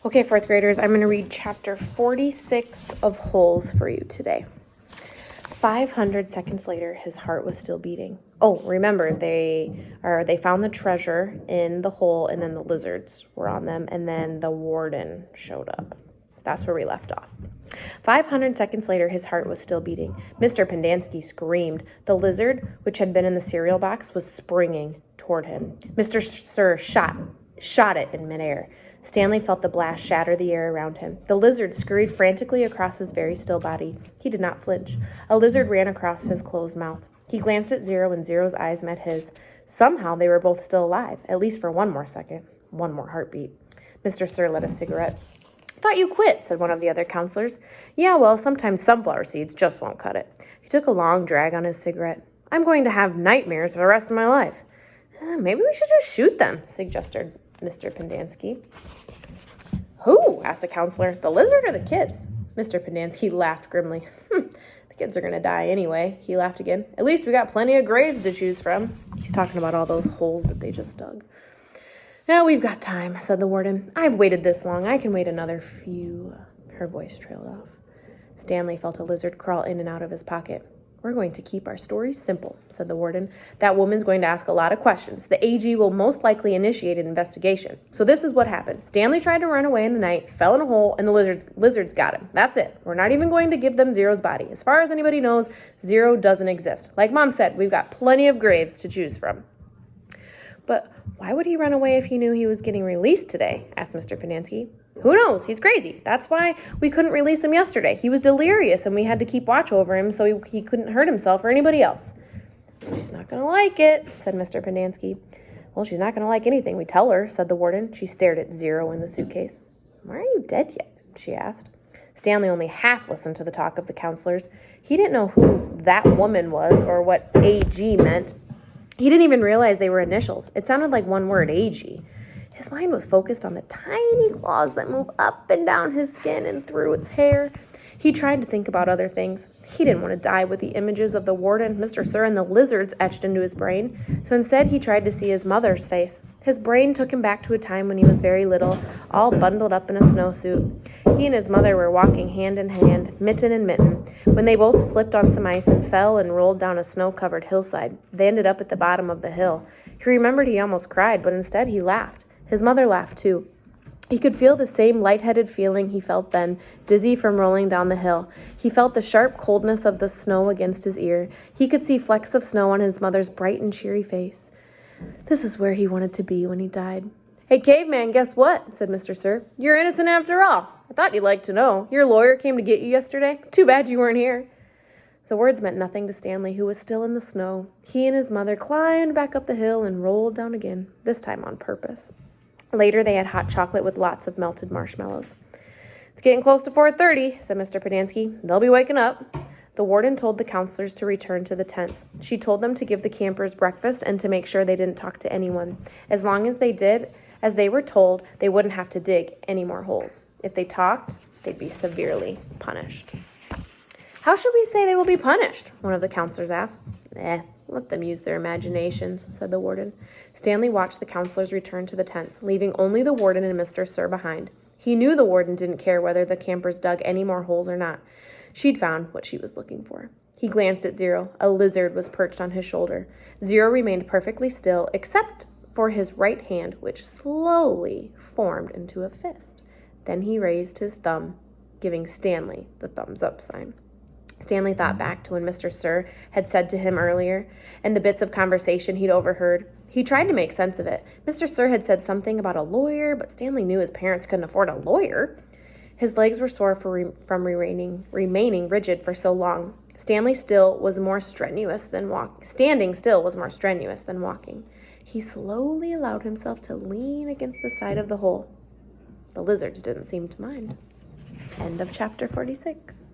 Okay, fourth graders, I'm going to read chapter 46 of Holes for you today. 500 seconds later, his heart was still beating. Oh, remember, they found the treasure in the hole, and then the lizards were on them, and then the warden showed up. That's where we left off. 500 seconds later, his heart was still beating. Mr. Pendanski screamed. The lizard, which had been in the cereal box, was springing toward him. Mr. Sir shot it in midair. Stanley felt the blast shatter the air around him. The lizard scurried frantically across his very still body. He did not flinch. A lizard ran across his closed mouth. He glanced at Zero, and Zero's eyes met his. Somehow they were both still alive, at least for one more second. One more heartbeat. Mr. Sir lit a cigarette. "Thought you quit," said one of the other counselors. "Yeah, well, sometimes sunflower seeds just won't cut it." He took a long drag on his cigarette. "I'm going to have nightmares for the rest of my life." "Maybe we should just shoot them," suggested Mr. Pendanski. "Who?" asked a counselor. "The lizard or the kids?" Mr. Pendanski laughed grimly. "The kids are going to die anyway." He laughed again. "At least we got plenty of graves to choose from." He's talking about all those holes that they just dug. "Now we've got time," said the warden. "I've waited this long. I can wait another few." Her voice trailed off. Stanley felt a lizard crawl in and out of his pocket. "We're going to keep our stories simple," said the warden. "That woman's going to ask a lot of questions. The AG will most likely initiate an investigation. So this is what happened. Stanley tried to run away in the night, fell in a hole, and the lizards got him. That's it. We're not even going to give them Zero's body. As far as anybody knows, Zero doesn't exist. Like Mom said, we've got plenty of graves to choose from." "But why would he run away if he knew he was getting released today?" asked Mr. Pendanski. "Who knows? He's crazy. That's why we couldn't release him yesterday. He was delirious, and we had to keep watch over him so he couldn't hurt himself or anybody else." "She's not going to like it," said Mr. Pendanski. "Well, she's not going to like anything we tell her," said the warden. She stared at Zero in the suitcase. "Why aren't you dead yet?" she asked. Stanley only half listened to the talk of the counselors. He didn't know who that woman was or what AG meant. He didn't even realize they were initials. It sounded like one word, AG. His mind was focused on the tiny claws that move up and down his skin and through its hair. He tried to think about other things. He didn't want to die with the images of the warden, Mr. Sir, and the lizards etched into his brain. So instead, he tried to see his mother's face. His brain took him back to a time when he was very little, all bundled up in a snowsuit. He and his mother were walking hand in hand, mitten in mitten, when they both slipped on some ice and fell and rolled down a snow-covered hillside. They ended up at the bottom of the hill. He remembered he almost cried, but instead he laughed. His mother laughed too. He could feel the same lightheaded feeling he felt then, dizzy from rolling down the hill. He felt the sharp coldness of the snow against his ear. He could see flecks of snow on his mother's bright and cheery face. This is where he wanted to be when he died. "Hey, caveman, guess what?" said Mr. Sir. "You're innocent after all. I thought you'd like to know. Your lawyer came to get you yesterday. Too bad you weren't here." The words meant nothing to Stanley, who was still in the snow. He and his mother climbed back up the hill and rolled down again, this time on purpose. Later, they had hot chocolate with lots of melted marshmallows. "It's getting close to 4:30, said Mr. Pendanski. "They'll be waking up." The warden told the counselors to return to the tents. She told them to give the campers breakfast and to make sure they didn't talk to anyone. As long as they did, as they were told, they wouldn't have to dig any more holes. If they talked, they'd be severely punished. "How should we say they will be punished?" one of the counselors asked. Let them use their imaginations," said the warden. Stanley watched the counselors return to the tents, leaving only the warden and Mr. Sir behind. He knew the warden didn't care whether the campers dug any more holes or not. She'd found what she was looking for. He glanced at Zero. A lizard was perched on his shoulder. Zero remained perfectly still, except for his right hand, which slowly formed into a fist. Then he raised his thumb, giving Stanley the thumbs-up sign. Stanley thought back to when Mr. Sir had said to him earlier, and the bits of conversation he'd overheard. He tried to make sense of it. Mr. Sir had said something about a lawyer, but Stanley knew his parents couldn't afford a lawyer. His legs were sore from remaining rigid for so long. Standing still was more strenuous than walking. He slowly allowed himself to lean against the side of the hole. The lizards didn't seem to mind. End of chapter 46.